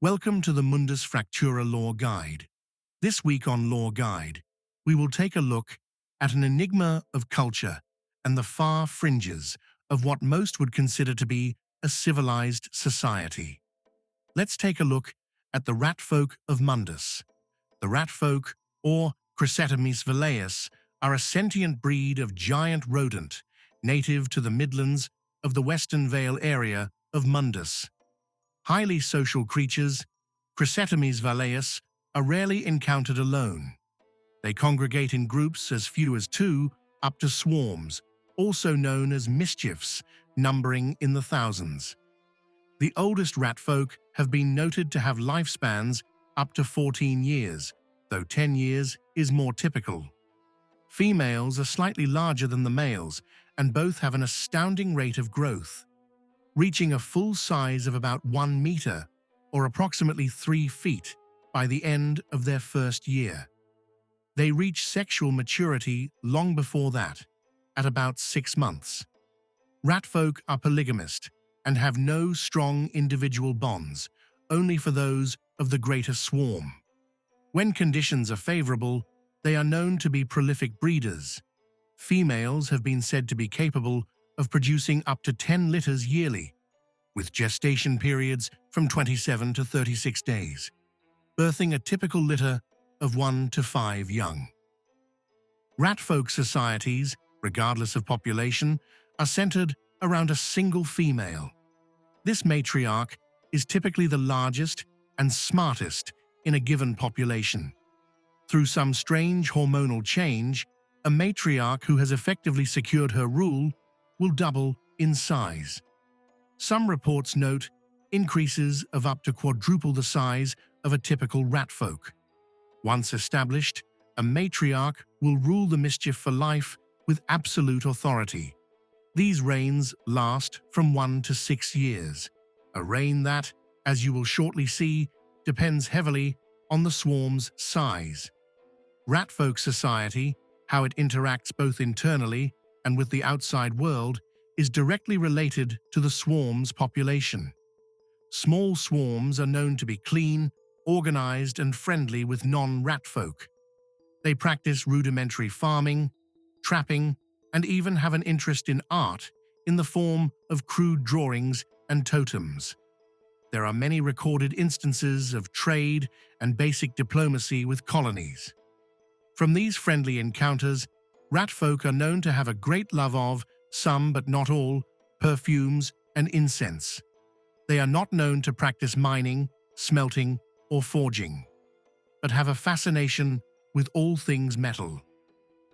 Welcome to the Mundus Fractura Lore Guide. This week on Lore Guide, we will take a look at an enigma of culture and the far fringes of what most would consider to be a civilized society. Let's take a look at the rat folk of Mundus. The rat folk, or Chrysetomes velaeus, are a sentient breed of giant rodent native to the Midlands of the Western Vale area of Mundus. Highly social creatures, Chrysetomes velaeus are rarely encountered alone. They congregate in groups as few as 2 up to swarms, also known as mischiefs, numbering in the thousands. The oldest rat folk have been noted to have lifespans up to 14 years, though 10 years is more typical. Females are slightly larger than the males, and both have an astounding rate of growth, reaching a full size of about 1 meter, or approximately 3 feet, by the end of their first year. They reach sexual maturity long before that, at about 6 months. Rat folk are polygamist and have no strong individual bonds, only for those of the greater swarm. When conditions are favorable, they are known to be prolific breeders. Females have been said to be capable of producing up to 10 litters yearly, with gestation periods from 27 to 36 days, birthing a typical litter of 1 to 5 young. Rat folk societies, regardless of population, are centered around a single female. This matriarch is typically the largest and smartest in a given population. Through some strange hormonal change, a matriarch who has effectively secured her rule will double in size. Some reports note increases of up to quadruple the size of a typical rat folk. Once established, a matriarch will rule the mischief for life with absolute authority. These reigns last from 1 to 6 years, a reign that, as you will shortly see, depends heavily on the swarm's size. Rat folk society, how it interacts both internally and with the outside world, is directly related to the swarm's population. Small swarms are known to be clean, organized, and friendly with non-rat folk. They practice rudimentary farming, trapping, and even have an interest in art in the form of crude drawings and totems. There are many recorded instances of trade and basic diplomacy with colonies. From these friendly encounters, rat folk are known to have a great love of some, but not all, perfumes and incense. They are not known to practice mining, smelting, or forging, but have a fascination with all things metal.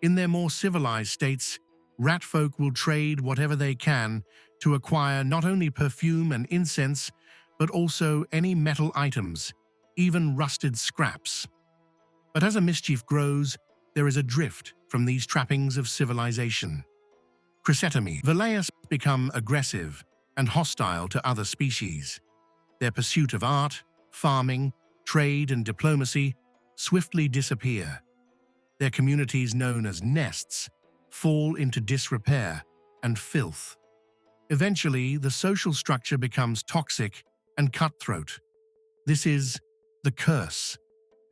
In their more civilized states, rat folk will trade whatever they can to acquire not only perfume and incense, but also any metal items, even rusted scraps. But as a mischief grows, there is a drift from these trappings of civilization. Chrysetomes velaeus become aggressive and hostile to other species. Their pursuit of art, farming, trade, and diplomacy swiftly disappear. Their communities, known as nests, fall into disrepair and filth. Eventually, the social structure becomes toxic and cutthroat. This is the curse,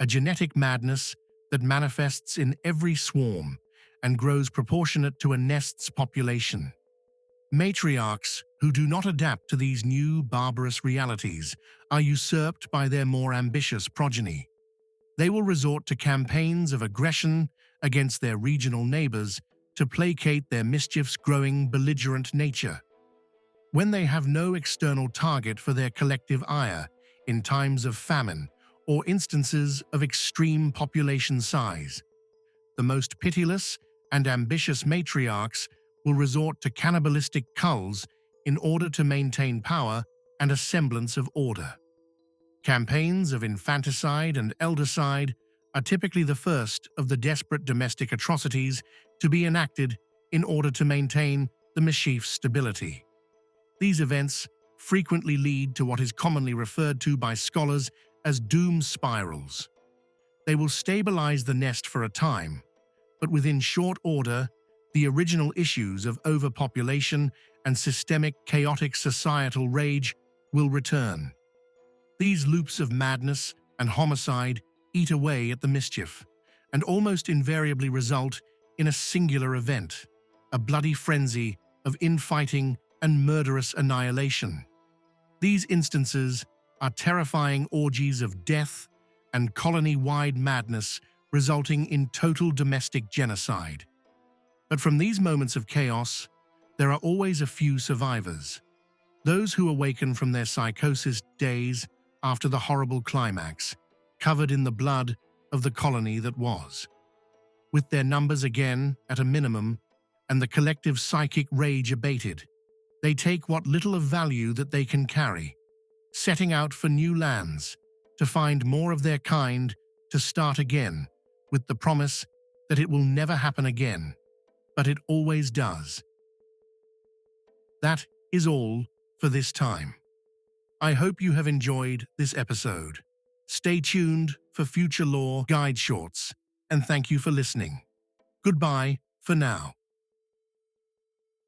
a genetic madness that manifests in every swarm and grows proportionate to a nest's population. Matriarchs who do not adapt to these new barbarous realities are usurped by their more ambitious progeny. They will resort to campaigns of aggression against their regional neighbors to placate their mischief's growing belligerent nature. When they have no external target for their collective ire in times of famine or instances of extreme population size, the most pitiless and ambitious matriarchs will resort to cannibalistic cults in order to maintain power and a semblance of order. Campaigns of infanticide and eldercide are typically the first of the desperate domestic atrocities to be enacted in order to maintain the mischief's stability. These events frequently lead to what is commonly referred to by scholars as doom spirals. They will stabilize the nest for a time, but within short order, the original issues of overpopulation and systemic chaotic societal rage will return. These loops of madness and homicide eat away at the mischief, and almost invariably result in a singular event, a bloody frenzy of infighting and murderous annihilation. These instances are terrifying orgies of death and colony-wide madness resulting in total domestic genocide. But from these moments of chaos, there are always a few survivors. Those who awaken from their psychosis days after the horrible climax, covered in the blood of the colony that was. With their numbers again at a minimum and the collective psychic rage abated, they take what little of value that they can carry, setting out for new lands, to find more of their kind, to start again, with the promise that it will never happen again, but it always does. That is all for this time. I hope you have enjoyed this episode. Stay tuned for future lore guide shorts, and thank you for listening. Goodbye for now.